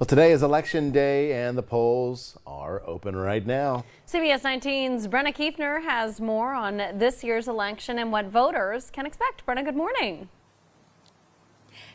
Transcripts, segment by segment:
Well, today is election day and the polls are open right now. CBS 19's Brenna Kiefner has more on this year's election and what voters can expect. Brenna, good morning.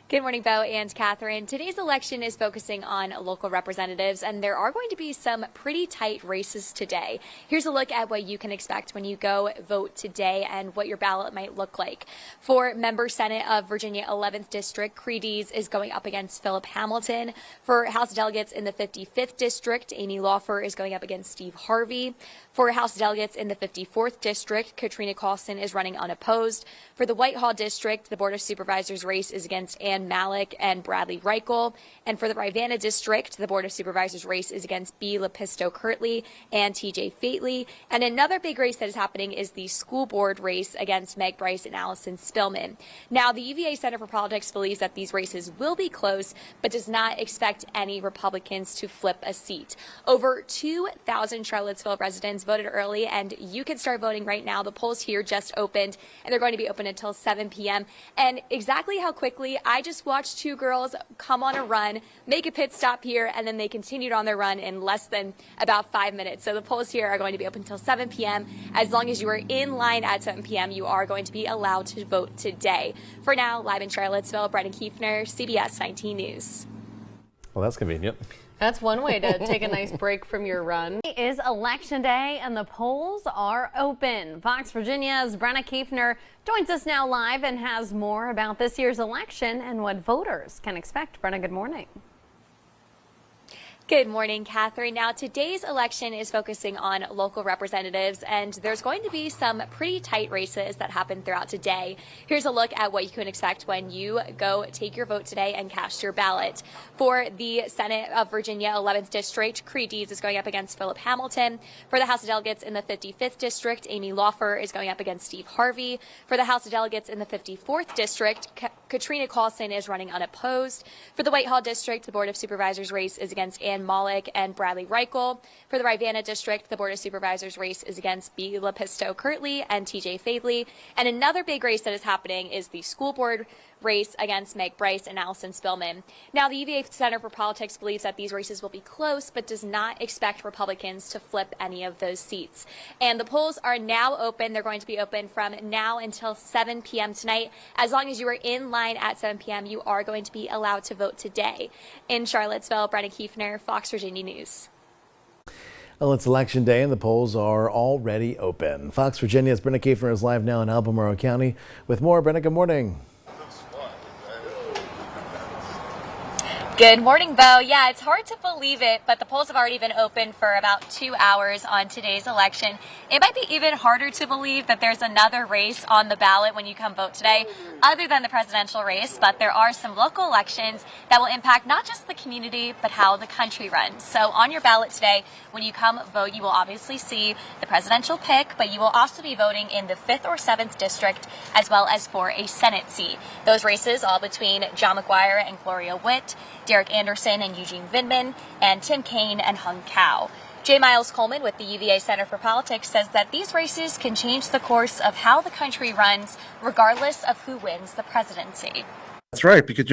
Good morning, Bo and Catherine. Today's election is focusing on local representatives, and there are going to be some pretty tight races today. Here's a look at what you can expect when you go vote today and what your ballot might look like. For Member Senate of Virginia 11th District, Creed Dees is going up against Philip Hamilton. For House Delegates in the 55th District, Amy Laufer is going up against Steve Harvey. For House Delegates in the 54th District, Katrina Causton is running unopposed. For the Whitehall District, the Board of Supervisors race is against Ann Malik and Bradley Reichel. And for the Rivanna District, the Board of Supervisors race is against B. Lepisto Kirtley and TJ Fately. And another big race that is happening is the school board race against Meg Bryce and Allison Spillman. Now, the UVA Center for Politics believes that these races will be close, but does not expect any Republicans to flip a seat. Over 2,000 Charlottesville residents voted early, and you can start voting right now. The polls here just opened, and they're going to be open until 7 p.m. And exactly how quickly, I just watched two girls come on a run, make a pit stop here, and then they continued on their run in less than about 5 minutes. So the polls here are going to be open until 7 p.m. As long as you are in line at 7 p.m., you are going to be allowed to vote today. For now, live in Charlottesville, Brenna Kiefner, CBS 19 News. Well, that's convenient. That's one way to take a nice break from your run. It is election day and the polls are open. Fox Virginia's Brenna Kiefner joins us now live and has more about this year's election and what voters can expect. Brenna, good morning. Good morning, Catherine. Now, today's election is focusing on local representatives, and there's going to be some pretty tight races that happen throughout today. Here's a look at what you can expect when you go take your vote today and cast your ballot. For the Senate of Virginia 11th District, Creed Dees is going up against Philip Hamilton. For the House of Delegates in the 55th District, Amy Laufer is going up against Steve Harvey. For the House of Delegates in the 54th District, Katrina Causton is running unopposed. For the Whitehall District, the Board of Supervisors race is against Ann Malik and Bradley Reichel. For the Rivanna District, the Board of Supervisors race is against B. Lepisto Kirtley and TJ Fately. And another big race that is happening is the school board race against Meg Bryce and Allison Spillman. Now, the UVA Center for Politics believes that these races will be close, but does not expect Republicans to flip any of those seats. And the polls are now open. They're going to be open from now until 7 p.m. tonight. As long as you are in line at 7 p.m., you are going to be allowed to vote today. In Charlottesville, Brenna Kiefner, Fox Virginia News. Well, it's election day and the polls are already open. Fox Virginia's Brenna Kiefner is live now in Albemarle County with more. Brenna, good morning. Good morning, Bo. Yeah, it's hard to believe it, but the polls have already been open for about 2 hours on today's election. It might be even harder to believe that there's another race on the ballot when you come vote today, other than the presidential race, but there are some local elections that will impact not just the community, but how the country runs. So on your ballot today, when you come vote, you will obviously see the presidential pick, but you will also be voting in the 5th or 7th district, as well as for a Senate seat. Those races all between John McGuire and Gloria Witt, Derek Anderson and Eugene Vindman, and Tim Kaine and Hung Cao. J. Miles Coleman with the UVA Center for Politics says that these races can change the course of how the country runs, regardless of who wins the presidency. That's right, because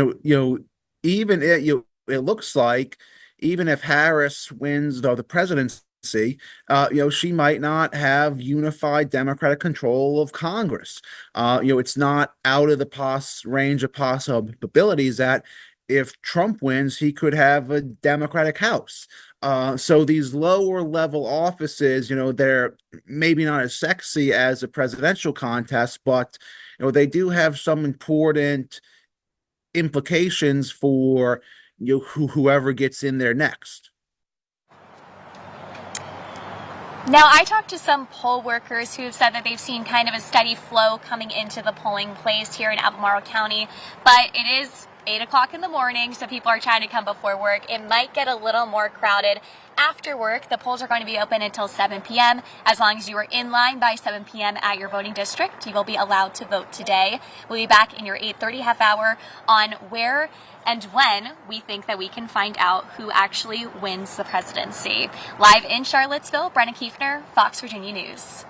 even it looks like even if Harris wins the presidency, she might not have unified Democratic control of Congress. It's not out of the range of possibilities that if Trump wins, he could have a Democratic House. So these lower level offices, they're maybe not as sexy as a presidential contest, but they do have some important implications for whoever gets in there next. Now, I talked to some poll workers who have said that they've seen kind of a steady flow coming into the polling place here in Albemarle County, but it is 8 o'clock in the morning, so people are trying to come before work. It might get a little more crowded after work. The polls are going to be open until 7 p.m. As long as you are in line by 7 p.m. at your voting district, you will be allowed to vote today. We'll be back in your 8:30 half hour on where and when we think that we can find out who actually wins the presidency. Live in Charlottesville, Brenna Kiefner, Fox Virginia News.